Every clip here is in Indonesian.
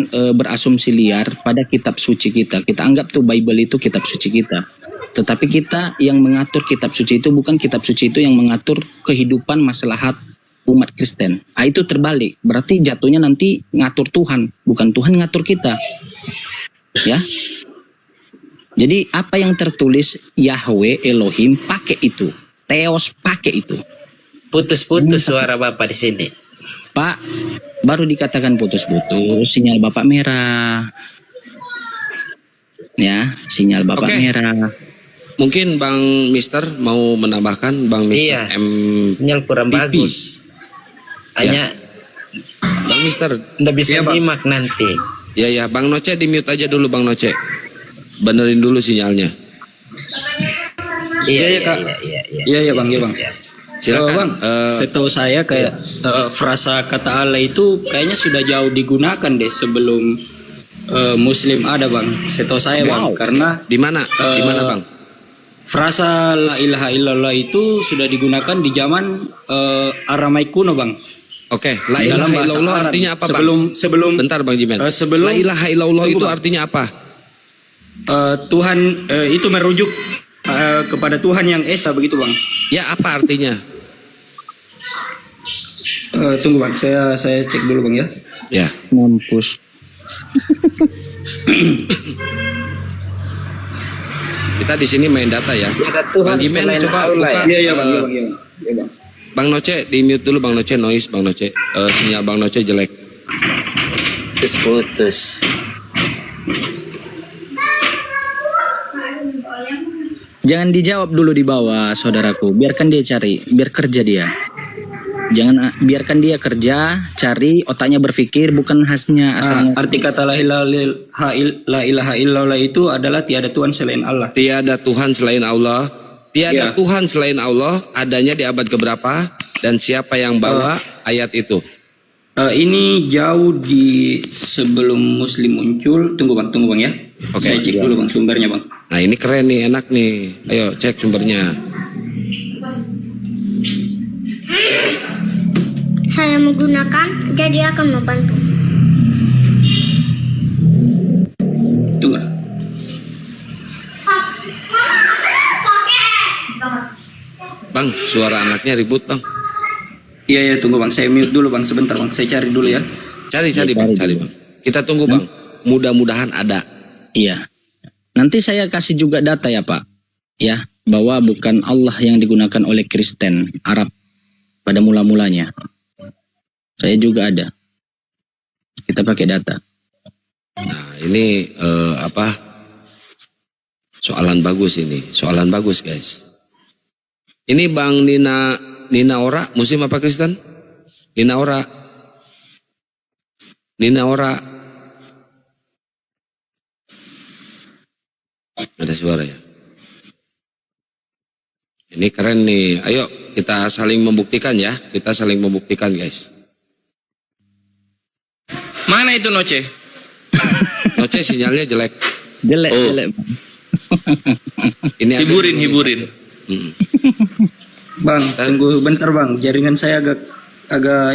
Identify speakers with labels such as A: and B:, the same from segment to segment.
A: berasumsi liar pada kitab suci kita. Kita anggap tuh Bible itu kitab suci kita. Tetapi kita yang mengatur kitab suci itu, bukan kitab suci itu yang mengatur kehidupan maslahat umat Kristen. Itu terbalik. Berarti jatuhnya nanti ngatur Tuhan, bukan Tuhan ngatur kita. Ya. Jadi apa yang tertulis Yahweh Elohim pakai itu. Theos pakai itu.
B: Putus-putus suara Bapak di sini.
A: Pak, baru dikatakan putus-putus, sinyal Bapak merah. Ya, sinyal Bapak merah.
C: Mungkin Bang Mister mau menambahkan, Bang Mister.
B: Iya, sinyal kurang bagus. Hanya
C: Bang Mister,
B: nggak bisa nyimak nanti.
C: Ya, Bang Noce di mute aja dulu, Bang Noce. Benerin dulu sinyalnya.
B: Iya, Kak.
D: Iya, Bang.
C: Silakan.
D: Bang, setahu saya kayak frasa kata Allah itu kayaknya sudah jauh digunakan deh sebelum Muslim ada, Bang. Setahu saya, Bang, karena
C: di mana Bang?
D: Frasa la ilaha illallah itu sudah digunakan di zaman Aramaik kuno, Bang.
C: Oke, la ilaha illallah artinya apa, Bang?
D: Sebelum
C: bentar, Bang Jimen.
D: Sebelum
C: la ilaha illallah itu artinya apa?
D: Tuhan itu merujuk kepada Tuhan yang esa, begitu, Bang.
C: Ya, apa artinya?
D: Tunggu, Bang, saya cek dulu, Bang, ya.
C: Ya.
A: Mampus.
C: Kita di sini main data ya. Bang Jimen coba buka.
D: Iya, Bang.
C: Bang Noce di mute dulu, Bang Noce, noise Bang Noce. Sinyal Bang Noce jelek.
B: Putus.
A: Jangan dijawab dulu di bawah, saudaraku. Biarkan dia cari, biar kerja dia. Biarkan dia kerja, cari, otaknya berpikir, bukan khasnya asalnya.
D: Arti kata la ilaha illallah itu adalah tiada Tuhan selain Allah.
C: Tiada Tuhan selain Allah. Tiada Tuhan selain Allah adanya di abad keberapa dan siapa yang bawa ayat itu?
D: Ini jauh di sebelum Muslim muncul. Tunggu bang ya. Saya cek dulu bang sumbernya bang.
C: Nah ini keren nih, enak nih. Ayo cek sumbernya.
E: Saya menggunakan, jadi akan membantu.
D: Tunggu.
C: Bang, suara anaknya ribut bang.
D: Iya tunggu bang, saya mute dulu bang sebentar bang, saya cari dulu ya.
C: Cari bang. Kita tunggu bang. Mudah-mudahan ada.
A: Iya. Nanti saya kasih juga data ya Pak. Ya, bahwa bukan Allah yang digunakan oleh Kristen Arab pada mula-mulanya. Saya juga ada. Kita pakai data.
C: Nah ini soalan bagus ini. Soalan bagus guys. Ini Bang Nina Ora, Muslim apa Kristen? Nina Ora. Ada suara ya? Ini keren nih. Ayo kita saling membuktikan ya. Kita saling membuktikan guys.
B: Mana itu Noce?
C: Noce sinyalnya jelek.
A: Jelek.
C: Ini
B: hiburin.
D: Bang, tunggu bentar bang. Jaringan saya agak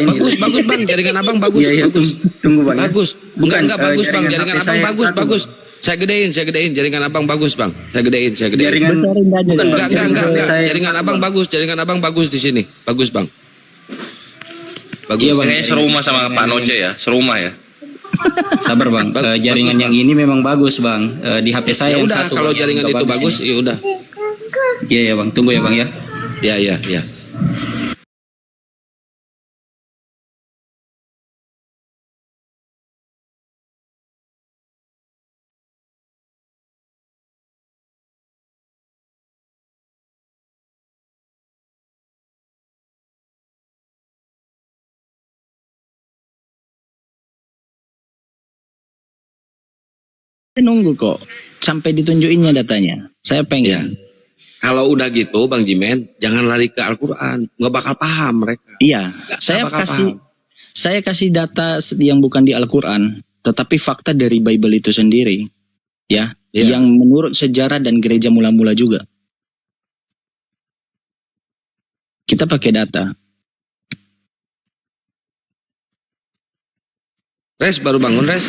D: ini.
C: Bagus bang. Jaringan abang bagus.
D: Iya,
C: bagus.
D: Tunggu bang.
C: Bagus.
D: Bukan,
C: Enggak bagus bang. Jaringan abang bagus.
D: Bang.
C: Saya gedein. Jaringan abang bagus bang. Saya gedein.
D: Jaringan
C: bukan, enggak. Jaringan abang bagus di sini. Bagus bang. Bagus.
B: Iya bang. Kayaknya serumah sama Pak Noce ya. Serumah ya.
D: Sabar bang. Jaringan yang ini memang bagus bang. Di HP saya yang
C: udah,
D: satu.
C: Kalau jaringan itu bagus, ya udah.
D: Iya bang. Tunggu ya bang ya.
C: Ya.
A: Saya nunggu kok sampai ditunjukinnya datanya. Saya pengen.
C: Ya. Kalau udah gitu Bang Jimen, jangan lari ke Al-Quran, nggak bakal paham mereka.
A: Iya, saya kasih data yang bukan di Al-Quran, tetapi fakta dari Bible itu sendiri, ya, yang menurut sejarah dan gereja mula-mula juga. Kita pakai data.
C: Res baru bangun Res.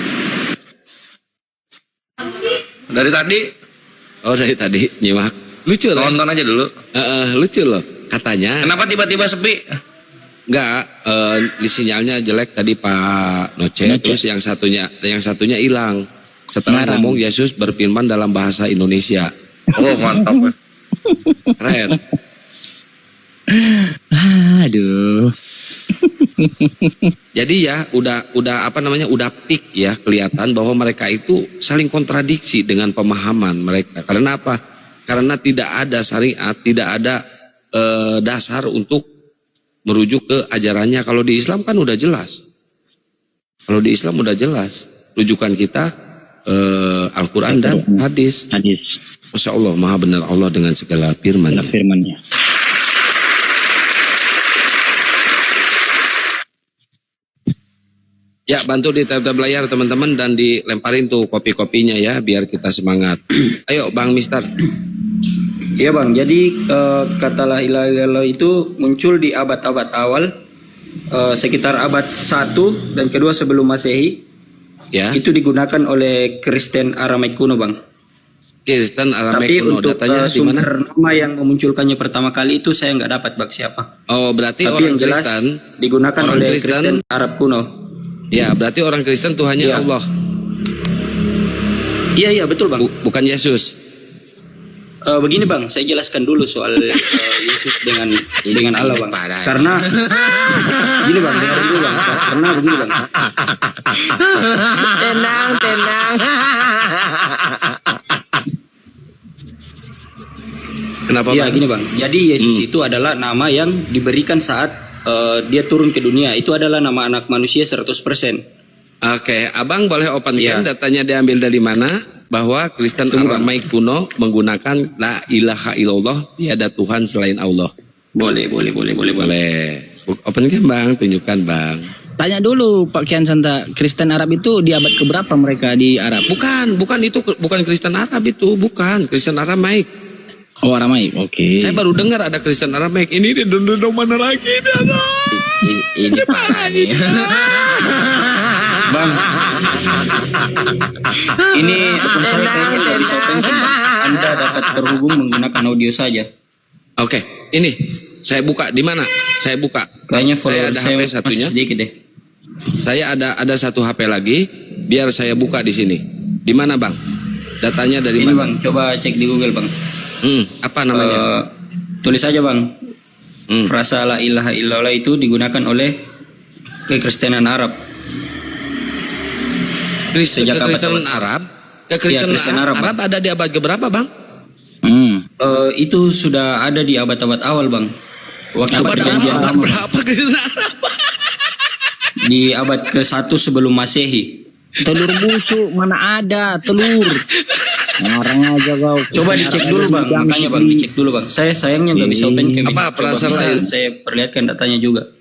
B: Dari tadi
C: Oh dari tadi nyimak. Lucu loh.
B: nonton aja dulu.
C: Lucu loh. Katanya.
B: Kenapa tiba-tiba sepi?
C: Enggak, di sinyalnya jelek tadi Pak Noce. Terus yang satunya hilang. Setelah
A: Ngarang.
C: ngomong Yesus berfirman dalam bahasa Indonesia.
B: Oh mantap.
C: Keren.
A: Aduh.
C: Jadi ya udah peak ya kelihatan bahwa mereka itu saling kontradiksi dengan pemahaman mereka. Karena apa? Karena tidak ada syariat, tidak ada dasar untuk merujuk ke ajarannya. Kalau di Islam kan udah jelas. Kalau di Islam udah jelas. Rujukan kita Al-Quran dan hadis.
A: Hadis.
C: Masya Allah, maha benar Allah dengan segala firman-Nya.
A: Firman-Nya.
C: Ya, bantu di tab layar teman-teman dan dilemparin tuh kopi-kopinya ya biar kita semangat. Ayo Bang Mister.
D: Iya bang, jadi kata la ilaha illallah itu muncul di abad-abad awal, sekitar abad 1 dan kedua sebelum Masehi.
C: Ya.
D: Itu digunakan oleh Kristen Aramaik kuno bang.
C: Kristen Aramaik
D: Tapi
C: kuno,
D: untuk
C: datanya di mana?
D: sumber nama yang memunculkannya pertama kali itu saya nggak dapat bang siapa.
C: Oh, berarti
D: Tapi
C: orang
D: yang jelas
C: Kristen
D: digunakan
C: orang
D: oleh
C: Kristen.
D: Kristen Arab kuno.
C: Ya, berarti orang Kristen Tuhannya
D: Ya.
C: Allah,
D: Iya betul bang.
C: bukan Yesus.
D: Begini bang, saya jelaskan dulu soal Yesus dengan Allah bang. Karena gini bang, dengar dulu bang. Karena begini bang.
F: Tenang.
C: Kenapa
D: Iya
C: Bang?
D: gini bang. Jadi Yesus itu adalah nama yang diberikan saat dia turun ke dunia. Itu adalah nama anak manusia 100%.
C: Oke, Abang boleh open
D: Iya.
C: datanya diambil dari mana? Bahwa Kristen Aramaik kuno menggunakan la ilaha illallah, tiada Tuhan selain Allah.
D: Boleh.
C: Boleh. Open kan Bang, tunjukkan Bang.
A: Tanya dulu Pak Kian Santa, Kristen Arab itu di abad keberapa mereka di Arab?
C: Bukan Kristen Arab itu, bukan Kristen Aramaik.
A: Oh, Aramaik. Oke.
C: Saya baru dengar ada Kristen Aramaik. Ini di mana lagi dah?
A: Ini parah nih.
D: Bang, ini akun saya kayaknya nggak bisa open bang. Anda dapat terhubung menggunakan audio saja.
C: Oke, ini saya buka di mana? Saya buka.
D: Kayaknya
C: Saya
D: follower
C: ada
D: saya
C: HP
D: masih
C: satunya.
D: sedikit deh.
C: Saya ada satu HP lagi. Biar saya buka di sini. Di mana Bang? Datanya dari
D: Ini
C: mana?
D: bang, coba cek di Google bang.
C: Apa namanya?
D: Tulis aja bang.
C: Hmm.
D: Frasa la ilaha illallah itu digunakan oleh kekristenan Arab. Sejak abad
C: Kekristenan Arab. Kekristenan
D: Kristen Arab,
C: Arab ada di abad keberapa Bang?
D: Itu sudah ada di abad-abad awal bang. Waktu
C: Abad
D: perjanjian lama.
C: berapa Kristen Arab?
D: Di abad ke-1 sebelum Masehi.
A: Telur busuk mana ada telur? Orang aja kau.
D: Coba dicek dulu bang, makanya bang dicek dulu bang. Saya sayangnya nggak bisa open cam.
C: Apa,
D: Coba
C: perasaan
D: bisa
C: lain?
D: saya perlihatkan datanya juga.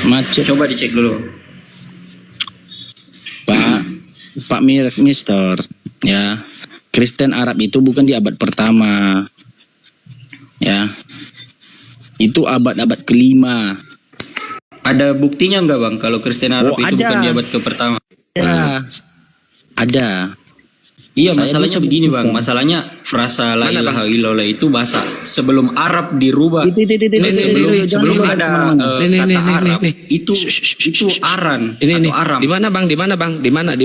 A: Macet.
D: Coba dicek dulu.
A: Pak Mister, ya. Kristen Arab itu bukan di abad pertama. Ya. Itu abad-abad kelima.
D: Ada buktinya nggak bang kalau Kristen Arab
A: Oh,
D: itu
A: ada.
D: bukan di abad ke-pertama?
A: Ya. Ada.
D: Iya,
A: Saya
D: masalahnya
A: bisa
D: begini
A: buktikan.
D: bang. Masalahnya frasa la
C: Mana,
D: ilaha illallah itu bahasa sebelum Arab dirubah. Sebelum ada
C: Nih,
D: kata Arab
C: nih.
D: itu aran
C: Ini
D: atau aram.
C: Di mana Bang? Di mana Bang? Di mana?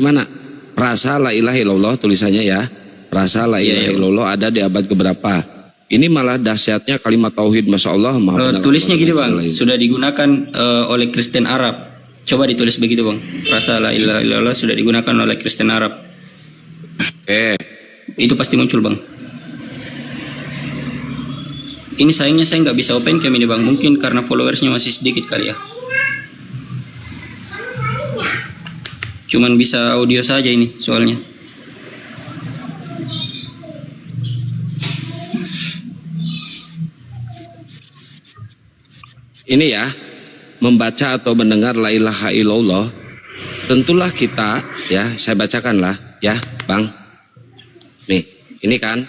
C: Frasa la ilaha illallah tulisannya ya. Frasa la ilaha illallah ada di abad keberapa? Ini malah dahsyatnya kalimat tauhid, Masya Allah.
D: Tulisnya gini bang, sudah digunakan oleh Kristen Arab. Coba ditulis begitu bang. Frasa la ilaha illallah sudah digunakan oleh Kristen Arab. Itu pasti muncul bang. Ini sayangnya saya nggak bisa open cam ini bang. Mungkin karena followersnya masih sedikit kali ya. Cuman bisa audio saja ini soalnya.
C: Ini ya, membaca atau mendengar la ilaha illallah, tentulah kita ya, saya bacakan lah ya Bang. Nih, ini kan?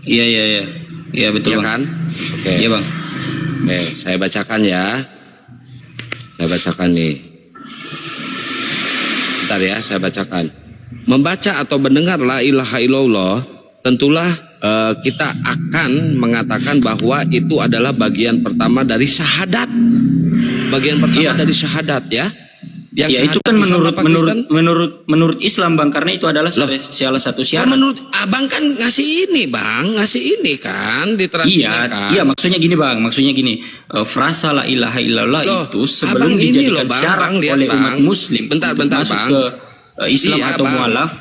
D: Iya betul
C: Iya
D: bang.
C: kan? Oke.
D: Iya bang.
C: Oke, saya bacakan ya. Saya bacakan nih. Bentar ya, saya bacakan. Membaca atau mendengar la ilaha illallah, tentulah kita akan mengatakan bahwa itu adalah bagian pertama dari syahadat. Bagian pertama dari syahadat ya. Yang
D: Ya itu kan menurut Islam Bang, karena itu adalah salah satu syarat.
C: Menurut abang kan ngasih ini Bang, ngasih ini kan ditranslate kan.
D: Iya, maksudnya gini, frasa la ilaha illallah itu sebelum dijadikan syarat oleh umat muslim
C: bentar
D: masuk
C: Bang
D: ke Islam atau
C: Bang.
D: mualaf,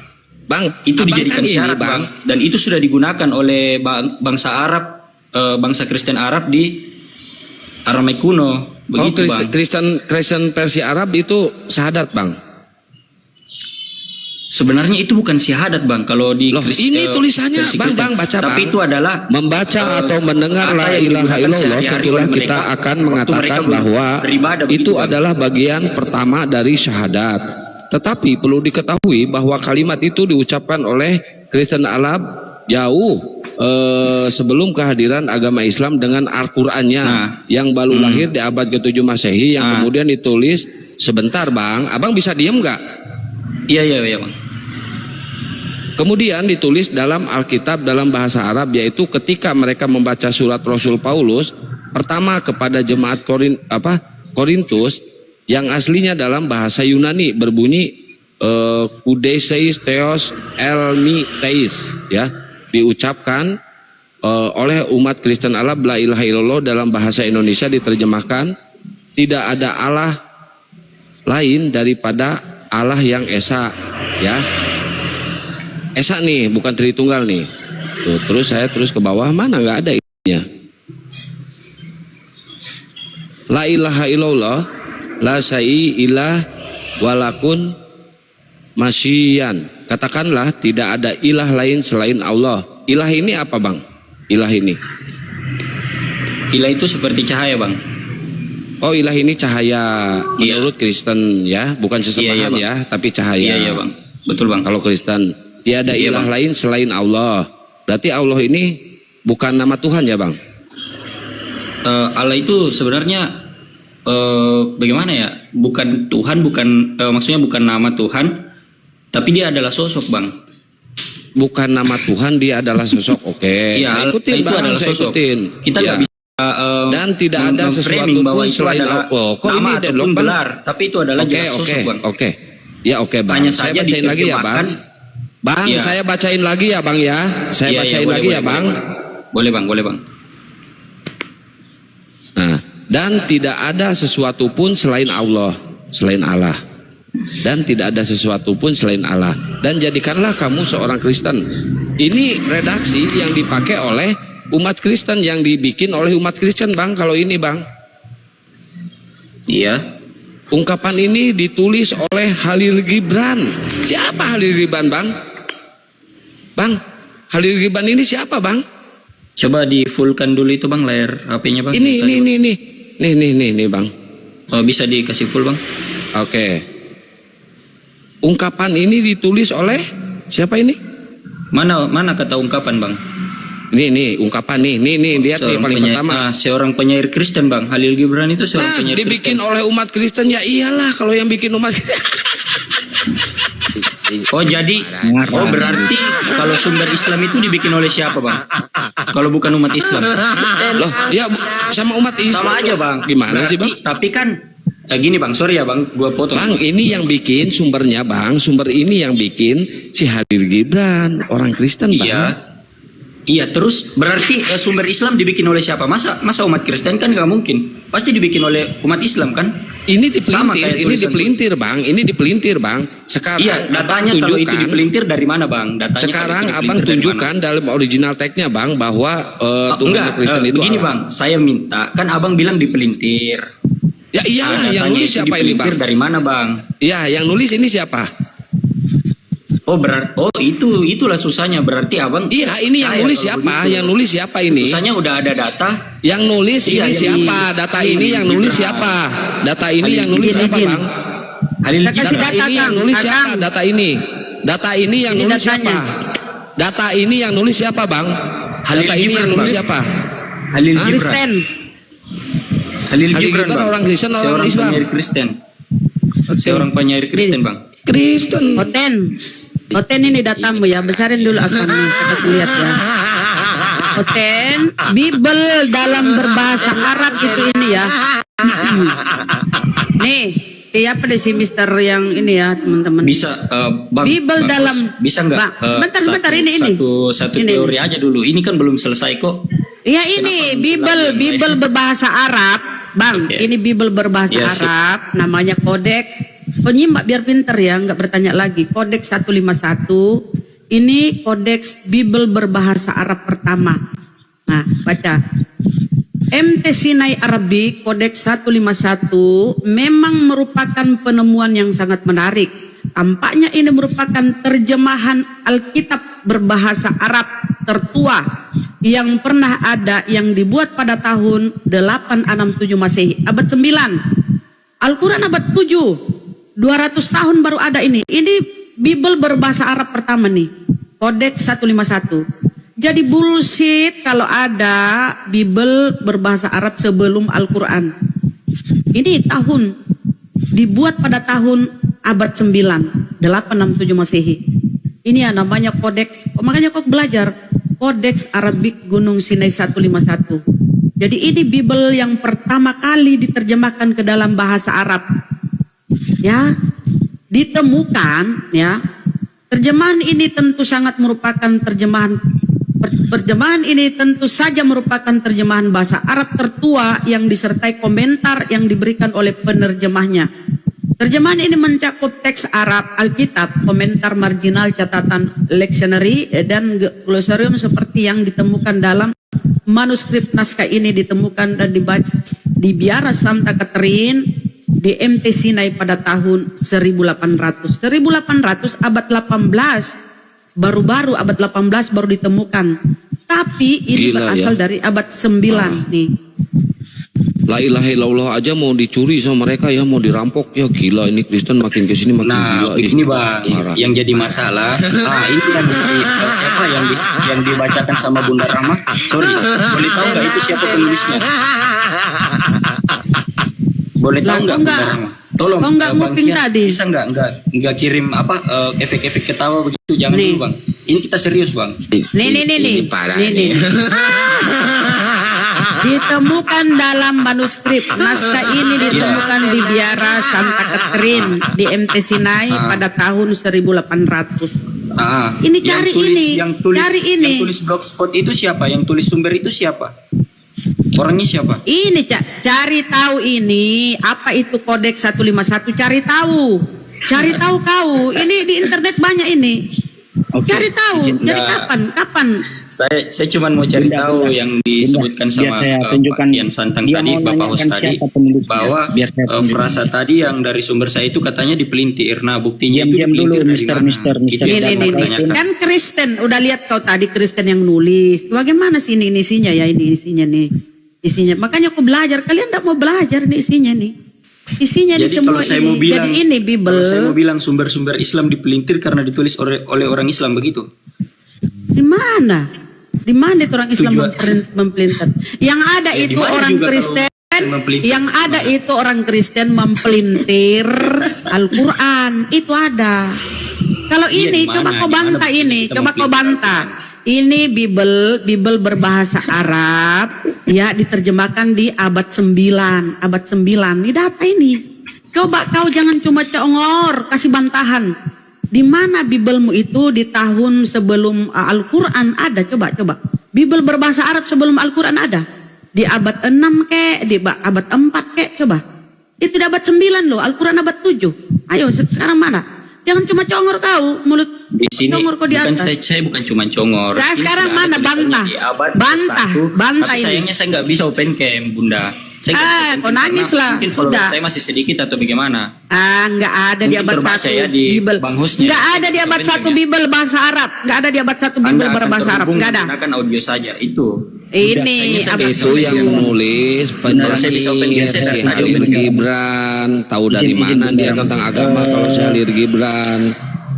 C: Bang,
D: itu dijadikan
C: kan
D: syarat
C: ini,
D: Bang, dan itu sudah digunakan oleh bangsa Arab, bangsa Kristen Arab di Aramai kuno. Begitu Bang.
C: Kristen Persia Arab itu syahadat Bang.
D: Sebenarnya itu bukan syahadat Bang, kalau di
C: ini tulisannya Bang baca
D: tapi
C: Bang.
D: itu adalah
C: Membaca atau mendengar la ilaha illallah, tentulah kita akan mengatakan bahwa itu adalah bagian pertama dari syahadat. Tetapi perlu diketahui bahwa kalimat itu diucapkan oleh Kristen Arab jauh sebelum kehadiran agama Islam dengan Al-Qur'annya yang baru lahir di abad ke-7 Masehi yang kemudian ditulis sebentar Bang. Abang bisa diem nggak?
D: Iya Bang.
C: Kemudian ditulis dalam Alkitab dalam bahasa Arab, yaitu ketika mereka membaca surat Rasul Paulus pertama kepada jemaat Korintus yang aslinya dalam bahasa Yunani berbunyi Kudeiseis Theos Elmi Theis ya, diucapkan oleh umat Kristen Arab la ilaha illallah dalam bahasa Indonesia diterjemahkan tidak ada Allah lain daripada Allah yang esa ya. Esa nih, bukan Tritunggal nih. Tuh, terus saya terus ke bawah, mana nggak ada ininya. La ilaha illallah la sa'i ilah walakun masyian. Katakanlah tidak ada ilah lain selain Allah. Ilah ini apa Bang? Ilah ini.
D: Ilah itu seperti cahaya Bang.
C: Oh, ilah ini cahaya menurut Kristen ya, bukan sesembahan ya, tapi cahaya.
D: Iya Bang. Betul Bang.
C: Kalau Kristen tiada ilah lain selain Allah. Berarti Allah ini bukan nama Tuhan ya Bang?
D: Allah itu sebenarnya bagaimana ya? Bukan Tuhan, maksudnya bukan nama Tuhan, tapi dia adalah sosok Bang.
C: Bukan nama Tuhan, dia adalah sosok. Oke,
D: ya,
C: saya ikutin
D: itu
C: Bang,
D: adalah
C: saya
D: sosok.
C: ikutin.
D: Kita nggak bisa
C: dan tidak ada sesuatu pun selain Allah. Kok
D: nama
C: ini deadlock Bang?
D: gelar, tapi itu adalah jelas sosok Bang.
C: Oke. Ya oke Bang.
D: Hanya
C: saya
D: saja
C: bacain lagi ya Bang. Bang,
D: ya.
C: saya bacain lagi ya Bang ya. Saya bacain
D: boleh,
C: lagi
D: boleh,
C: ya Bang.
D: Boleh Bang.
C: Nah, dan tidak ada sesuatu pun selain Allah, selain Allah. Dan tidak ada sesuatu pun selain Allah. Dan jadikanlah kamu seorang Kristen. Ini redaksi yang dipakai oleh umat Kristen, yang dibikin oleh umat Kristen Bang. Kalau ini Bang,
D: iya.
C: ungkapan ini ditulis oleh Khalil Gibran. Siapa Khalil Gibran Bang? Bang, Khalil Gibran ini siapa Bang?
D: Coba di fullkan dulu itu Bang layar HP-nya Bang.
C: Ini Bang.
D: Oh, bisa dikasih full Bang.
C: Oke. Ungkapan ini ditulis oleh siapa ini?
D: Mana kata ungkapan Bang?
C: Ini ungkapan nih lihat nih paling pertama.
D: Seorang penyair Kristen Bang, Khalil Gibran itu seorang penyair
C: dibikin
D: Kristen.
C: oleh umat Kristen, ya iyalah kalau yang bikin umat
D: Oh jadi, berarti kalau sumber Islam itu dibikin oleh siapa Bang? Kalau bukan umat Islam?
C: Loh, ya sama umat Islam.
D: Sama aja Bang.
C: Gimana sih Bang?
D: Tapi kan gini Bang, sorry ya Bang, gua potong.
C: Bang, ini yang bikin sumbernya Bang, sumber ini yang bikin si Khalil Gibran, orang Kristen Bang.
D: Iya, terus berarti sumber Islam dibikin oleh siapa? Masa umat Kristen kan nggak mungkin. Pasti dibikin oleh umat Islam kan?
C: Ini dipelintir, Bang. Ini dipelintir, Bang. Sekarang
D: iya, datanya kalau itu dipelintir dari mana, Bang? Datanya
C: sekarang Abang tunjukkan dalam original tag-nya, Bang, bahwa Tuhan Kristen itu
D: begini, Bang. Saya minta, kan Abang bilang dipelintir.
C: Ya iyalah, yang nulis siapa ini, Bang?
D: Dari mana, Bang?
C: Iya, yang nulis ini siapa?
D: Itulah susahnya, berarti Abang.
C: Iya, ini yang nulis siapa? Yang nulis siapa ini?
D: Susahnya udah ada data.
C: Yang nulis ini siapa? Data ini yang nulis siapa? Data ini yang nulis siapa, Bang? Data ini yang nulis siapa? Data ini. Data ini yang nulis siapa? Data ini yang nulis siapa, Bang? Data ini yang nulis siapa?
D: Halil Gibran. Halil
C: Halil
D: Gibran,
C: Gibran
D: Bang.
C: orang Kristen, orang
D: Seorang
C: Islam.
D: penyair Kristen. Seorang penyair Kristen, Bang.
C: Kristen.
F: Oten ini datamu ya, besarin dulu akunnya, kita kasih lihat ya. Oten, Bible dalam berbahasa Arab itu ini ya. Nih, siapa deh si Mister yang ini ya teman-teman?
D: Bisa, Bang.
F: Bible
D: Bang,
F: dalam
D: bisa nggak?
F: Bang, bentar ini.
D: Satu
F: Ini.
D: teori aja dulu. Ini kan belum selesai kok.
F: Ya ini Bible berbahasa Arab, Bang.
D: Oke.
F: Ini Bible berbahasa
D: Ya, sip.
F: Arab, namanya Kodeks. Penyimak biar pinter ya, nggak bertanya lagi. Kodeks 151. Ini Kodeks Bible berbahasa Arab pertama. Nah, baca. MT Sinai Arabic Kodeks 151 memang merupakan penemuan yang sangat menarik. Tampaknya ini merupakan terjemahan Alkitab berbahasa Arab tertua yang pernah ada yang dibuat pada tahun 867 Masehi, abad 9. Al-Quran abad 7. 200 tahun baru ada ini. Ini Bible berbahasa Arab pertama nih. Kodeks 151. Jadi bullshit kalau ada Bible berbahasa Arab sebelum Al-Quran. Ini tahun dibuat pada tahun abad 9, 867 Masehi. Ini yang namanya kodeks. Makanya kok belajar Kodeks Arabik Gunung Sinai 151. Jadi ini Bible yang pertama kali diterjemahkan ke dalam bahasa Arab. Ya, ditemukan ya. Terjemahan ini tentu sangat merupakan terjemahan ini tentu saja merupakan terjemahan bahasa Arab tertua yang disertai komentar yang diberikan oleh penerjemahnya. Terjemahan ini mencakup teks Arab, Alkitab, komentar marginal, catatan lectionary, dan glosarium seperti yang ditemukan dalam manuskrip naskah ini ditemukan dan dibaca di Biara Santa Catherine di MT Sinai pada tahun 1800. 1800 abad 18 baru abad 18 baru ditemukan. Tapi ini
C: Gila,
F: berasal
C: ya.
F: dari abad 9 nih.
C: La ilaha illallah aja mau dicuri sama mereka ya, mau dirampok ya. Gila, ini Kristen makin kesini makin
D: Nah,
C: gila.
D: ini Bang,
C: Marah.
D: yang jadi masalah. Ini siapa yang dibacakan sama Bunda Rahma? Sorry, boleh tahu nggak itu siapa penulisnya? Boleh tahu
F: Lah,
D: nggak
F: kok
D: Bunda
F: nggak-
D: Rahma? Tolong,
F: kok nggak
D: Bang
F: nguping
D: Kian,
F: tadi?
D: bisa nggak kirim efek-efek ketawa begitu? Jangan
F: Nih.
D: dulu Bang. Ini kita serius Bang.
F: Nih.
B: Ini parah
F: Nih.
B: nih.
F: Ditemukan dalam manuskrip. Naskah ini ditemukan di Biara Santa Catherine di MT Sinai pada tahun 1800. Ini cari ini, cari ini.
D: Yang tulis blogspot itu siapa? Yang tulis sumber itu siapa? Orangnya siapa?
F: Ini cari tahu ini apa itu Kodeks 151, cari tahu. Cari tahu kau. Ini di internet banyak ini.
A: Oke,
F: Cari tahu.
A: izin.
F: Jadi kapan?
D: Saya cuma mau cari
A: Bunda,
D: tahu
A: Bunda.
D: yang disebutkan
A: Bunda, biar
D: sama
A: saya
D: Pak
A: tunjukkan.
D: Kian Santang
A: Dia
D: tadi,
A: mau
D: Bapak
A: nanyakan
D: Host tadi,
A: siapa penulisnya.
D: bahwa
A: Biar saya tunjukkan.
D: frasa tadi yang dari sumber saya itu katanya dipelintir. Nah, buktinya itu
A: Diam dulu,
D: dipelintir dari
A: Mister.
D: mana? Itu yang saya mau
F: Ini.
D: tanyakan.
F: Kan Kristen, udah lihat kau tadi Kristen yang nulis. Bagaimana sih ini isinya ya, ini isinya nih. Isinya. Makanya aku belajar, kalian enggak mau belajar nih isinya nih. Isinya di
D: Jadi
F: semua
D: kalau saya
F: ini.
D: mau bilang,
F: Jadi ini Bible.
D: kalau saya mau bilang sumber-sumber Islam dipelintir karena ditulis oleh orang Islam begitu.
F: Di mana? Di mana itu orang Islam
D: Tujuan.
F: mempelintir? Yang ada
D: Ya,
F: itu
D: di mana
F: orang
D: juga
F: Kristen.
D: kalau mempelintir.
F: Yang ada itu orang Kristen mempelintir Al-Quran. Itu ada. Kalau
D: Iya,
F: ini
D: di mana?
F: coba kau
D: Di mana
F: bantah
D: bukti
F: ini,
D: kita
F: coba kau
D: mempelintir
F: bantah. Ini Bible berbahasa Arab ya diterjemahkan di abad 9, abad 9. Ini data ini. Coba kau jangan cuma congor, kasih bantahan. Di mana Biblemu itu di tahun sebelum Al-Quran ada? Coba. Bible berbahasa Arab sebelum Al-Quran ada. Di abad 6 kek, di abad 4 kek, coba. Itu di abad 9 loh, Al-Quran abad 7. Ayo sekarang mana? Jangan cuma congor kau, mulut
D: Di sini
F: congor kau di
D: bukan
F: atas.
D: saya bukan cuma congor.
F: Nah,
D: Ini
F: sekarang
D: sudah ada
F: mana?
D: tulisannya
F: Bantah.
D: di abad
F: Bantah.
D: ke-1.
F: Bantah
D: Tapi
F: ini.
D: sayangnya saya nggak bisa open cam, Bunda. Saya nggak bisa open
F: Kau
D: cam
F: nangis
D: karena
F: lah,
D: mungkin follower
F: sudah.
D: saya masih sedikit atau bagaimana.
F: Nggak ada di
D: Mungkin
F: abad
D: terbaca
F: 1
D: ya di
F: Bible.
D: Bang Husnya.
F: Nggak ada di abad 1 Bible bahasa Arab. Nggak ada di abad 1 Bible
D: Anda akan
F: berbahasa Arab.
D: terhubung
F: Nggak ada.
D: menggunakan audio saja itu.
F: Ini
D: Sayangnya
F: abad
C: Itu yang nulis
D: Saya bisa open
C: penyair
D: saya
C: si
D: nggak
C: Halil
D: open cam.
C: Gibran. Tahu dari
A: Izin,
C: mana dia
A: Bang.
C: tentang agama kalau si Halil Gibran.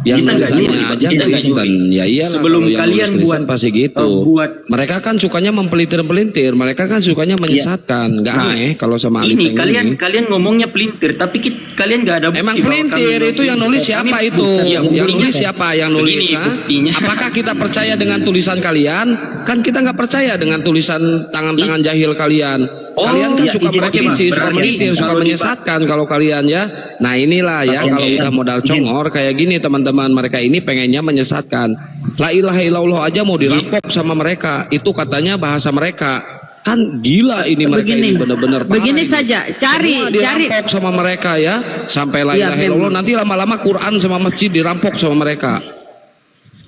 C: Yang
D: Kita nggak
C: tulisannya
D: nyuri,
C: aja
D: kita nggak
C: Kristen.
D: nyuri.
C: Ya iyalah,
D: Sebelum
C: kalau yang
D: kalian
C: nulis Kristen
D: buat-
C: pasti gitu.
D: buat
C: Mereka kan sukanya mempelintir-pelintir, mereka kan sukanya menyesatkan. Nggak
D: Nah,
C: aneh kalau sama Ali
D: ini
C: Peng
D: kalian ngomongnya pelintir, tapi kalian nggak ada bukti.
C: Emang
D: bahwa
C: pelintir
D: kami-
C: itu yang nulis siapa
D: kami-
C: itu?
D: Iya,
C: Yang
D: buktinya-
C: nulis siapa? Yang nulis?
D: Begini,
C: ha?
D: buktinya.
C: Apakah kita percaya dengan tulisan kalian? Kan kita nggak percaya dengan tulisan tangan-tangan jahil kalian.
D: Oh,
C: Kalian kan
D: iya,
C: suka
D: oke,
C: merevisi,
D: Bang.
C: suka
D: Berarti
C: melintir, suka
D: kalau
C: menyesatkan kalau kalian ya. Nah inilah ya,
D: Oke,
C: kalau udah modal congor kayak gini teman-teman, mereka ini pengennya menyesatkan. La ilaha illallah aja mau dirampok sama mereka. Itu katanya bahasa mereka. Kan gila ini mereka
F: Begini,
C: ini benar-benar parah
F: begini
C: ini.
F: saja, cari
C: Semua dirampok sama mereka ya, sampai la
F: Iya,
C: ilaha illallah.
F: memang.
C: Nanti lama-lama Quran sama masjid dirampok sama mereka.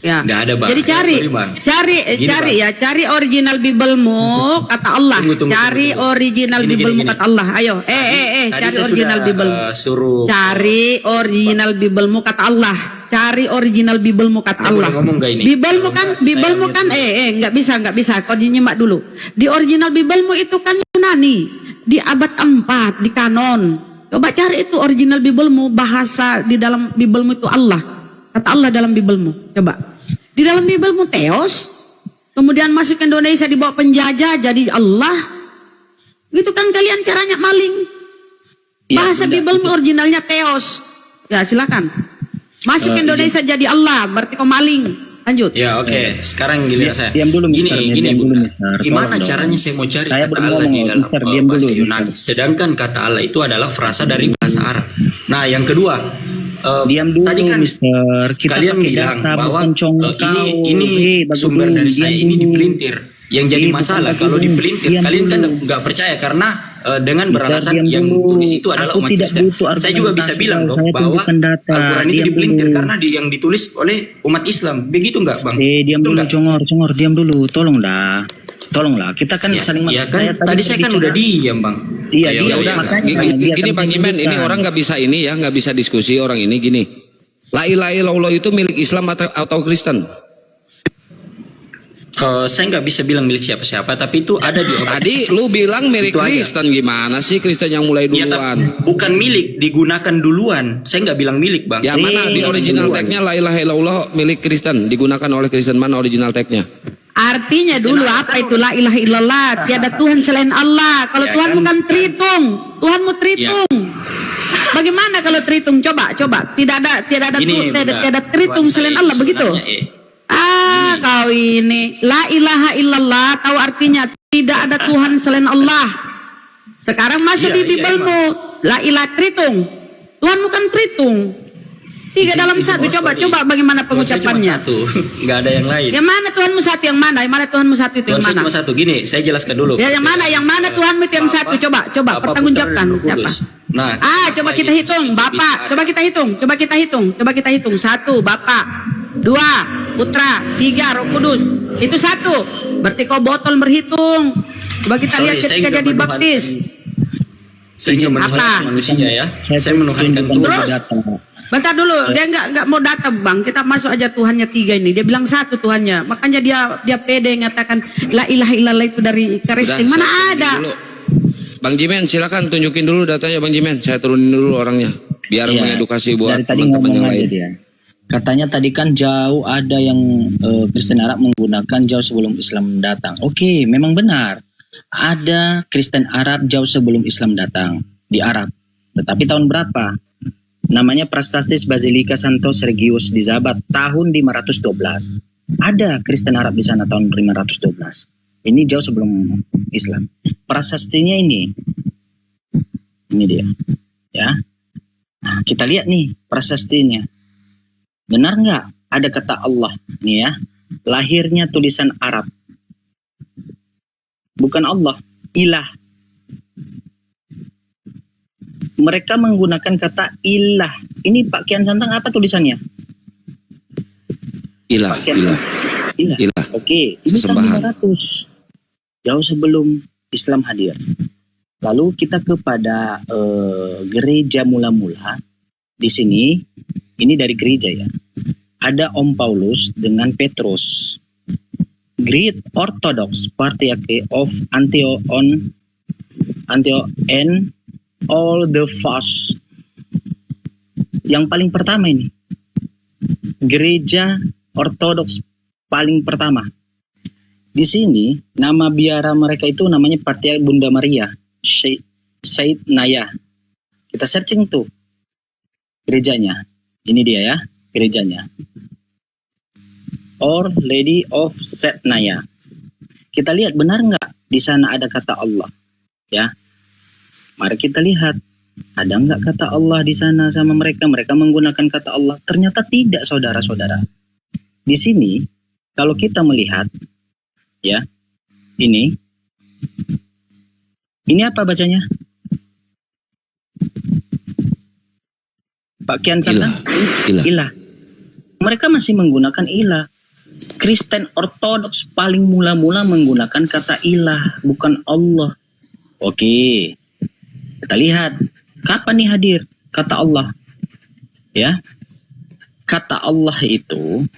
F: Ya.
D: Nggak ada, Bang.
F: Jadi cari,
D: Sorry, Bang.
F: cari ya, cari original Biblemu kata Allah. Cari original
D: Gini,
F: Biblemu
D: gini.
F: kata Allah. Ayo,
D: Tadi
F: cari
D: saya
F: original
D: sudah,
F: Biblemu.
D: suruh.
F: Cari original Biblemu kata Allah. Cari original Biblemu kata
D: Saya
F: Allah.
D: boleh ngomong nggak ini?
F: Biblemu kan,
D: Saya
F: Biblemu
D: mute
F: kan,
D: dulu.
F: nggak bisa. Kau dinyimak dulu. Di original Biblemu itu kan Yunani, di abad 4 di kanon. Coba cari itu original Biblemu, bahasa di dalam Biblemu itu Allah. Kata Allah dalam Biblemu. Coba. Di dalam Biblemu Theos, kemudian masuk ke Indonesia dibawa penjajah jadi Allah. Gitu kan kalian caranya maling. Bahasa Biblemu originalnya Theos. Ya silakan. Masuk ke Indonesia jadi Allah, berarti kau maling. Lanjut.
D: Ya oke, sekarang giliran saya.
A: diam dulu,
D: Gini,
A: Mister.
D: gini
A: Diam dulu,
D: Bunda.
A: Mister.
D: Gimana
A: Tolong dong.
D: caranya saya mau cari
A: Saya
D: kata
A: belum
D: Allah di
A: ngomong,
D: dalam
A: Mister. Diam
D: bahasa
A: dulu,
D: Yunani? Sedangkan kata Allah itu adalah frasa dari bahasa Arab. Nah, yang kedua,
A: Diam dulu,
D: tadi kan
A: Mister. Kita
D: kalian
A: pakai
D: bilang
A: data,
D: bahwa
A: bukan congkau.
D: ini
A: Bagus
D: sumber
A: dulu,
D: dari
A: diam
D: saya ini
A: dulu.
D: dipelintir. Yang jadi
A: Bukan
D: masalah
A: bagus
D: kalau
A: dulu.
D: dipelintir,
A: Diam
D: kalian kan
A: dulu.
D: nggak percaya karena dengan
A: Mister,
D: beralasan
A: diam
D: yang
A: dulu.
D: tulis itu adalah
A: Aku
D: umat
A: tidak
D: Kristen.
A: butuh
D: Saya juga bisa
A: argumentasi,
D: bilang dong
A: saya
D: bahwa
A: tunjukkan data.
D: Al-Quran itu
A: Diam
D: dipelintir
A: dulu.
D: karena yang ditulis oleh umat Islam. Begitu nggak, Bang?
A: Diam
D: Betul
A: dulu,
D: nggak?
A: congor, diam dulu. Tolonglah. Kita kan saling.
D: Ya kan tadi saya kan udah diam, Bang.
A: Iya,
D: Ayo,
A: dia
C: Ya udah,
A: makanya dia
C: gini
A: kan
C: Bang Jimen, ini
A: tunjukkan.
C: orang nggak bisa ini ya, nggak bisa diskusi orang ini gini. La ilaha illallah itu milik Islam atau Kristen?
D: Saya nggak bisa bilang milik siapa-siapa, tapi itu ada di
C: Tadi lu bilang milik
D: Itu aja.
C: Kristen, gimana sih Kristen yang mulai
D: Ya,
C: duluan?
D: tapi bukan milik, digunakan duluan. Saya nggak bilang milik, Bang.
C: Ya mana di original tag-nya la ilaha illallah milik Kristen, digunakan oleh Kristen, mana original tag-nya?
F: Artinya dulu apa itu la ilaha illallah, tiada Tuhan selain Allah. Kalau
D: Ya
F: Tuhan
D: kan?
F: bukan tritung, Tuhanmu tritung. Bagaimana kalau tritung? Coba. Tiada ada
D: Gini, Bunda,
F: tiada tritung
D: buat
F: selain
D: saya
F: Allah begitu.
D: sebenarnya,
F: Kau ini la ilaha illallah tahu artinya tidak ada Tuhan selain Allah. Sekarang masuk
D: Iya,
F: di Biblemu la ilaha tritung. Tuhan bukan tritung. Tiga dalam satu. Coba bagaimana
D: Tuhan saya cuma
F: pengucapannya.
D: satu, nggak ada yang lain.
F: Yang mana Tuhanmu satu? Yang mana? Yang mana Tuhanmu satu itu?
D: Tuhan
F: Yang
D: saya
F: mana?
D: cuma satu. Gini, saya jelaskan dulu.
F: Ya yang mana? Yang mana Tuhanmu itu yang satu? Coba
D: Bapa,
F: pertanggungjawabkan.
D: Putra, dan Roh
F: Siapa?
D: Kudus. Nah,
F: Coba kita hitung, Bapak. Coba kita hitung. Satu, Bapak. Dua, Putra. Tiga, Roh Kudus. Itu satu. Berarti kau botol berhitung. Coba kita
D: Sorry,
F: lihat
D: saya
F: ketika
D: nggak
F: jadi
D: menuhankan-
F: baptis.
D: Saya cuma
F: Apa?
D: menuhankan manusia ya. Saya menuhankan
A: tunjukkan
D: Tuhan.
F: Terus?
A: data.
F: Bentar dulu, dia nggak mau data bang. Kita masuk aja Tuhannya tiga ini. Dia bilang satu Tuhannya. Makanya dia pede mengatakan la ilaha illallah itu dari Kristen. Mana
C: saya turunin
F: ada?
C: dulu. Bang Jimen silakan tunjukin dulu datanya Bang Jimen. Saya turunin dulu orangnya biar
A: Iya,
C: mengedukasi buat
A: dari tadi
C: teman-teman
A: ngomong
C: yang
A: aja
C: lain.
A: dia. Katanya tadi kan jauh ada yang Kristen Arab menggunakan jauh sebelum Islam datang. Oke, memang benar. Ada Kristen Arab jauh sebelum Islam datang di Arab. Tetapi tahun berapa? Namanya Prastastis Basilika Santos Regius di Zabat tahun 512. Ada Kristen Arab di sana tahun 512. Ini jauh sebelum Islam. Prasastinya ini dia. Ya. Nah, kita lihat nih prasastinya. Benar nggak ada kata Allah nih ya? Lahirnya tulisan Arab. Bukan Allah, ilah. Mereka menggunakan kata ilah. Ini Pak Kian Santang apa tulisannya?
C: Ilah. Ilah.
A: Oke, ini
C: Sesembahan.
A: tahun 500. Jauh sebelum Islam hadir. Lalu kita kepada gereja mula-mula. Di sini, ini dari gereja ya. Ada Om Paulus dengan Petrus. Great Orthodox Patriarch of Antioch and all the fast. Yang paling pertama ini. gereja Ortodoks paling pertama. Di sini nama biara mereka itu namanya Partia Bunda Maria, Said Naya. Kita searching tuh gerejanya. Ini dia ya, gerejanya. Our Lady of Said Naya. Kita lihat benar nggak di sana ada kata Allah, ya. Mari kita lihat, ada nggak kata Allah di sana sama mereka? Mereka menggunakan kata Allah. Ternyata tidak, saudara-saudara. Di sini, kalau kita melihat, ya, ini apa bacanya? Pak Kian Santang? Ilah. Mereka masih menggunakan ilah. Kristen Ortodoks paling mula-mula menggunakan kata ilah, bukan Allah. Oke, kita lihat kapan nih hadir kata Allah, ya. Kata Allah itu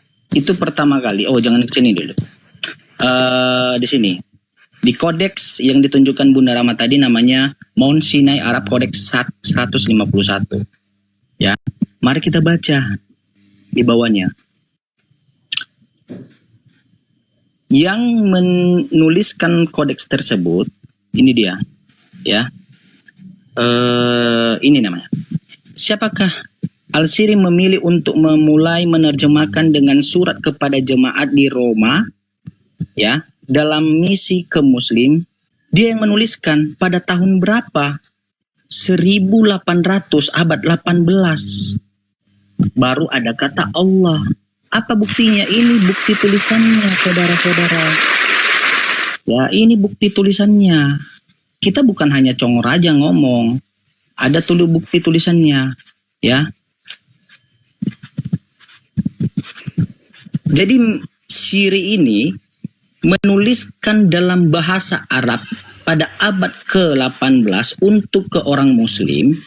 A: pertama kali. Oh, jangan ke sini dulu. Di sini, di kodeks yang ditunjukkan Bunda Rama tadi namanya Mount Sinai Arab Kodeks 151. Ya, mari kita baca di bawahnya. Yang menuliskan kodeks tersebut, ini dia, ya. Ini namanya. Siapakah? Al-Siri memilih untuk memulai menerjemahkan dengan surat kepada jemaat di Roma, ya, dalam misi ke Muslim. Dia yang menuliskan pada tahun berapa? 1800, abad 18. Baru ada kata Allah. Apa buktinya? Ini bukti tulisannya, saudara-saudara. Ya, ini bukti tulisannya. Kita bukan hanya congor aja ngomong. Ada bukti tulisannya, ya. Jadi Siri ini menuliskan dalam bahasa Arab pada abad ke-18 untuk ke orang Muslim,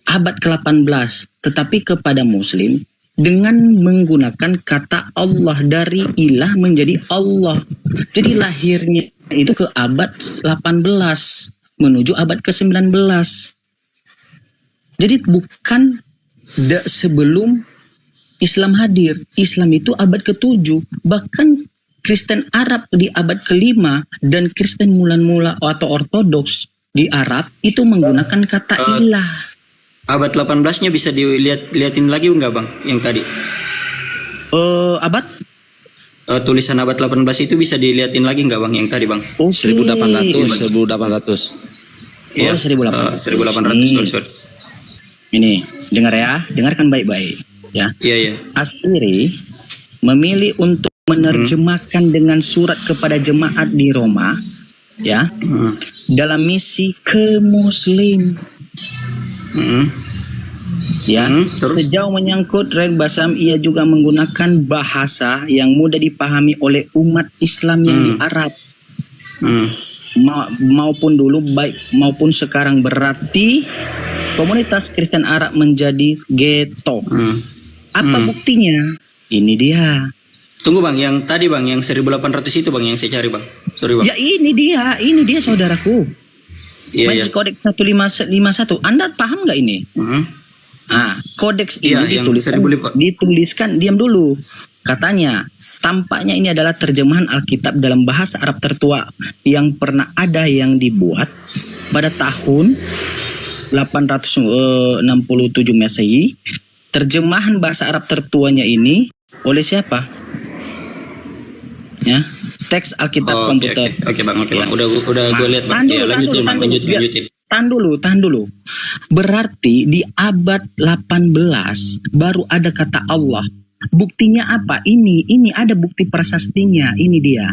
A: abad ke-18, tetapi kepada Muslim dengan menggunakan kata Allah, dari ilah menjadi Allah. Jadi lahirnya itu ke abad 18 menuju abad ke-19. Jadi bukan sebelum Islam hadir. Islam itu abad ke-7. Bahkan Kristen Arab di abad ke-5 dan Kristen mula-mula atau Ortodoks di Arab itu menggunakan kata ilah.
D: Abad 18-nya bisa dilihatin lagi enggak, Bang? Yang tadi.
A: Abad?
D: Tulisan abad 18 itu bisa dilihatin lagi enggak, Bang? Yang tadi, Bang.
C: 1800.
A: Iya, 1800.
D: 1800, sorry.
A: Ini, dengar ya. Dengarkan baik-baik, ya.
D: Iya.
A: As-Siri memilih untuk menerjemahkan dengan surat kepada jemaat di Roma, ya, dalam misi ke Muslim.
D: Terus?
A: Sejauh menyangkut Red Basam, ia juga menggunakan bahasa yang mudah dipahami oleh umat Islam yang di Arab, maupun dulu baik maupun sekarang. Berarti komunitas Kristen Arab menjadi ghetto. Apa buktinya? Ini dia.
D: Tunggu, Bang, yang tadi, Bang, yang 1800 itu, Bang, yang saya cari, Bang. Sorry, Bang.
A: Ya, ini dia saudaraku. Majlis Kodeks 1551. Anda paham nggak ini? Kodeks ini dituliskan, diam dulu. Katanya, tampaknya ini adalah terjemahan Alkitab dalam bahasa Arab tertua yang pernah ada yang dibuat pada tahun 867 Masehi. Terjemahan bahasa Arab tertuanya ini oleh siapa? Ya, teks Alkitab komputer.
D: Oke, Bang. Udah gue lihat, Bang. Lanjutin.
A: Tahan dulu. Berarti di abad 18 baru ada kata Allah. Buktinya apa? Ini ada bukti prasastinya. Ini dia.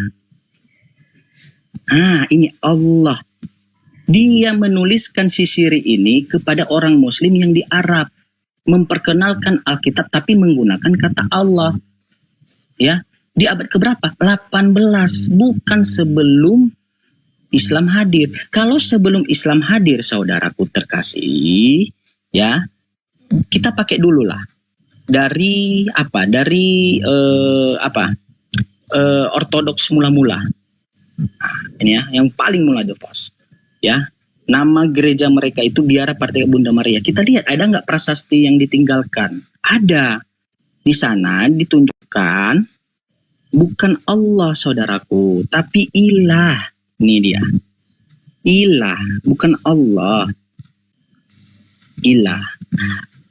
A: Ini Allah. Dia menuliskan Siri ini kepada orang Muslim yang di Arab, memperkenalkan Alkitab tapi menggunakan kata Allah. Ya. Di abad keberapa? 18, bukan sebelum Islam hadir. Kalau sebelum Islam hadir, saudaraku terkasih, ya, kita pakai dulu lah. Dari apa? Dari Ortodoks mula-mula. Ini ya, yang paling mula the first. Ya, nama gereja mereka itu Biara Partai Bunda Maria. Kita lihat ada nggak prasasti yang ditinggalkan? Ada. Di sana ditunjukkan bukan Allah saudaraku, tapi ilah. Ini dia. Ilah, bukan Allah. Ilah.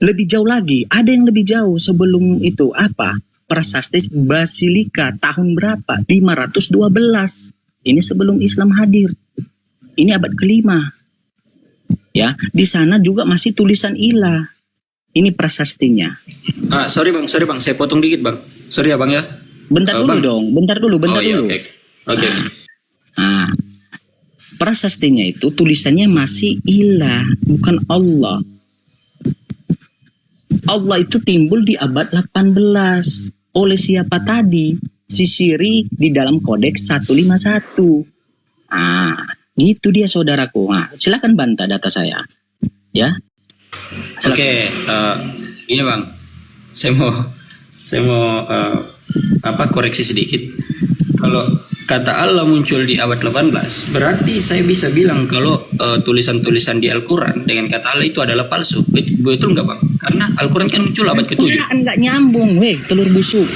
A: Lebih jauh lagi, ada yang lebih jauh sebelum itu. Apa? Prasasti Basilika tahun berapa? 512. Ini sebelum Islam hadir. Ini abad kelima. Ya, di sana juga masih tulisan ilah. Ini prasastinya.
D: Sorry bang, saya potong dikit bang. Sorry ya bang ya.
A: Bentar dulu
D: Bang.
A: dong, bentar dulu.
D: Iya, oke.
A: Nah, prasastinya itu tulisannya masih ilah, bukan Allah. Allah itu timbul di abad 18. Oleh siapa tadi? Sisiri di dalam kodeks 151. Gitu dia saudaraku. Silakan bantah data saya. Ya.
D: Oke, ini bang, saya mau koreksi sedikit. Kalau kata Allah muncul di abad 18, berarti saya bisa bilang kalau tulisan-tulisan di Al-Quran dengan kata Allah itu adalah palsu. Betul nggak bang? Karena Al-Quran kan muncul abad ke-7.
A: Enggak nyambung, telur busuk.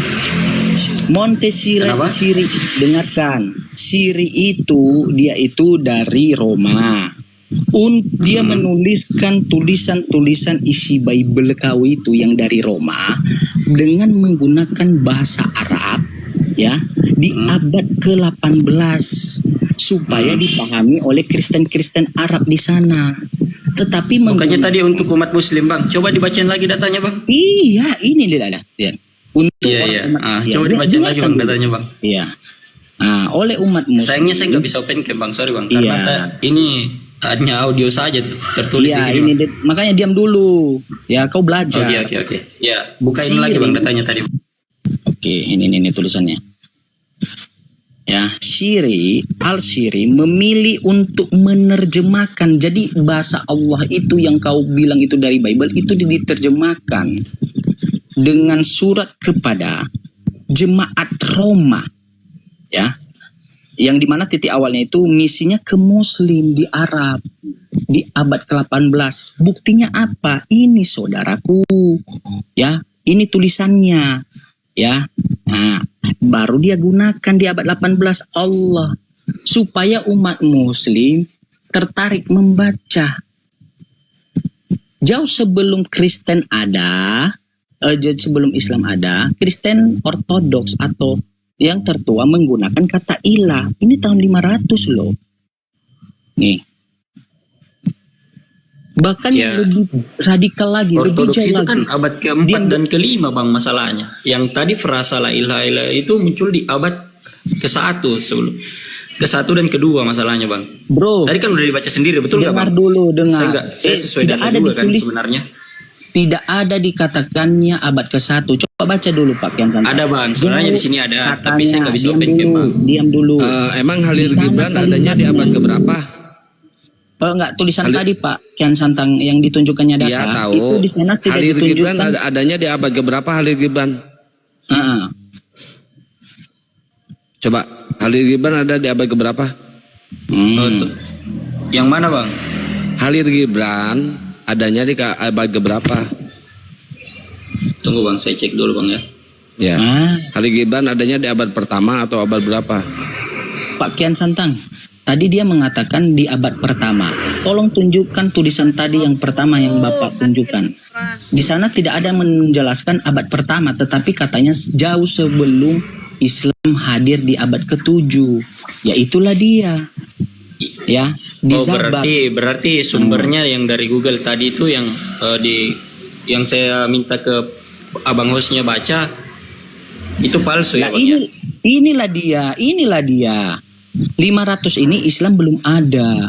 A: Siri, dengarkan. Siri itu dia itu dari Roma. Dia menuliskan tulisan-tulisan isi Bible kau itu yang dari Roma dengan menggunakan bahasa Arab, ya, di abad ke-18 supaya dipahami oleh Kristen-Kristen Arab di sana. Tetapi
D: bukannya tadi untuk umat Muslim bang? Coba dibacain lagi datanya bang.
A: Iya, ini dia. Untuk
D: coba dibacain lagi bang datanya bang.
A: Iya. Oleh umat Muslim.
D: Sayangnya saya nggak bisa open cam bang, sorry bang. Karena ini hanya audio saja tertulis di sini.
A: Makanya diam dulu. Ya, kau belajar.
D: Oke. Ya, bukain lagi bang datanya tadi.
A: Oke, ini tulisannya. Ya, Al-Siri memilih untuk menerjemahkan. Jadi bahasa Allah itu yang kau bilang itu dari Bible itu diterjemahkan dengan surat kepada jemaat Roma. Ya. Yang dimana titik awalnya itu misinya ke Muslim di Arab di abad ke-18. Buktinya apa? Ini saudaraku, ya, ini tulisannya, ya. Baru dia gunakan di abad 18 Allah supaya umat Muslim tertarik membaca. Jauh sebelum Kristen ada, sebelum Islam ada, Kristen Ortodoks atau yang tertua menggunakan kata ilah. Ini tahun 500 loh. Nih. Bahkan yang lebih radikal lagi.
D: Ortodoks
A: lebih
D: itu
A: lagi.
D: kan abad ke-4 dan ke-5 bang masalahnya. Yang tadi frasa la ilaha illallah itu muncul di abad ke-1 sebelum. Ke-1 dan ke-2 masalahnya bang. Bro. Tadi kan udah dibaca sendiri, betul nggak bang?
A: Dengar.
D: Saya sesuai data juga kan sebenarnya.
A: Tidak ada dikatakannya abad ke-1. Coba baca dulu Pak Kian Santang.
D: Ada bang, sebenarnya di sini ada, tapi saya nggak bisa open cam bang.
A: Diam dulu.
C: Emang Halil Gibran adanya di abad keberapa?
A: Enggak, tulisan tadi Pak Kian Santang yang ditunjukkannya data.
C: Iya tahu.
A: Itu di sana tidak
C: Halil
A: ditunjukkan.
C: Gibran adanya di abad keberapa Halil Gibran? Coba Halil Gibran ada di abad keberapa?
D: Yang mana bang?
C: Halil Gibran adanya di abad keberapa?
D: Tunggu bang, saya cek dulu bang ya.
C: Ya. Halil Gibran adanya di abad pertama atau abad berapa?
A: Pak Kian Santang, tadi dia mengatakan di abad pertama. Tolong tunjukkan tulisan tadi yang pertama yang Bapak tunjukkan. Di sana tidak ada menjelaskan abad pertama, tetapi katanya jauh sebelum Islam hadir di abad ke-7. Ya itulah dia. Ya.
D: Berarti sumbernya yang dari Google tadi itu yang yang saya minta ke abang hostnya baca itu palsu ya bang ya? Inilah dia. 500 ini Islam belum ada.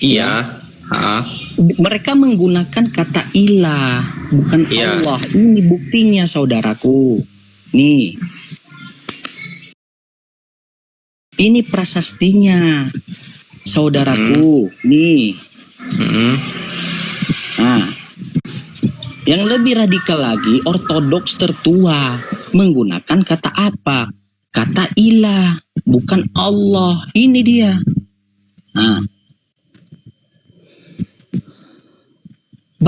D: Iya.
A: Mereka menggunakan kata ilah, bukan Allah. Ini buktinya saudaraku. Nih. Ini prasastinya. Saudaraku, nih. Yang lebih radikal lagi, Ortodoks tertua menggunakan kata apa? Kata ilah, bukan Allah. Ini dia.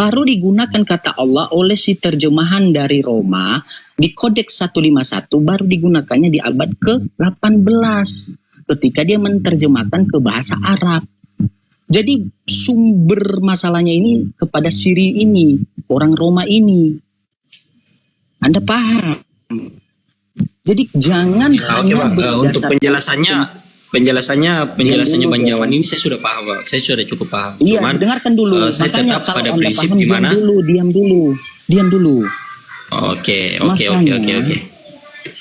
A: Baru digunakan kata Allah oleh si terjemahan dari Roma di Kodeks 151, baru digunakannya di abad ke-18 ketika dia menerjemahkan ke bahasa Arab. Jadi sumber masalahnya ini kepada Siri ini, orang Roma ini. Anda paham? Jadi jangan
D: Oke Bang, untuk penjelasannya Bang Jawan ini saya sudah paham, Bang. Saya sudah cukup paham.
A: Iya,
D: Cuman
A: dengarkan dulu.
D: saya
A: Makanya
D: tetap
A: kalau
D: pada
A: Anda
D: prinsip
A: paham,
D: gimana?
A: diam dulu.
D: Oke.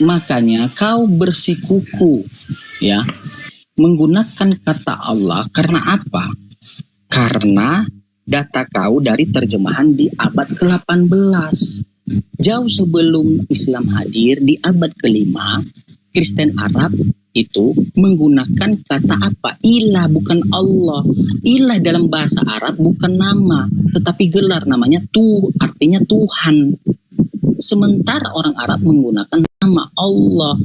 A: Makanya kau bersikuku, ya, menggunakan kata Allah karena apa? Karena data kau dari terjemahan di abad ke-18. Jauh sebelum Islam hadir di abad ke-5, Kristen Arab itu menggunakan kata apa? Ilah, bukan Allah. Ilah dalam bahasa Arab bukan nama, tetapi gelar, namanya artinya Tuhan. Sementara orang Arab menggunakan nama Allah.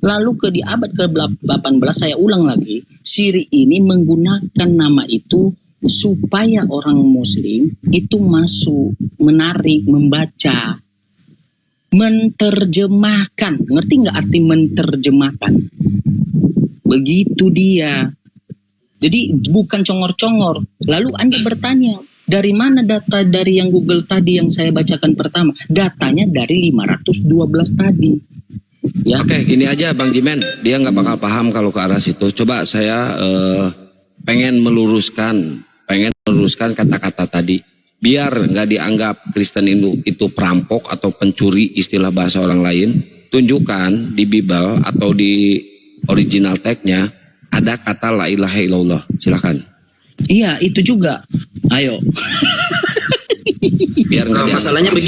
A: Lalu di abad ke-18, saya ulang lagi, Siri ini menggunakan nama itu supaya orang Muslim itu masuk, menarik, membaca, menterjemahkan. Ngerti nggak arti menterjemahkan? Begitu dia. Jadi bukan congor-congor. Lalu Anda bertanya, dari mana data dari yang Google tadi yang saya bacakan pertama? Datanya dari 512 tadi. Ya.
C: Oke, gini aja Bang Jimen, dia nggak bakal paham kalau ke arah situ. Coba saya pengen meluruskan kata-kata tadi, biar nggak dianggap Kristen itu perampok atau pencuri, istilah bahasa orang lain. Tunjukkan di Bible atau di original tag-nya ada kata la ilaha illallah. Silakan.
A: Iya, itu juga. Ayo.
C: Biar nggak dianggap.
D: Masalahnya begini.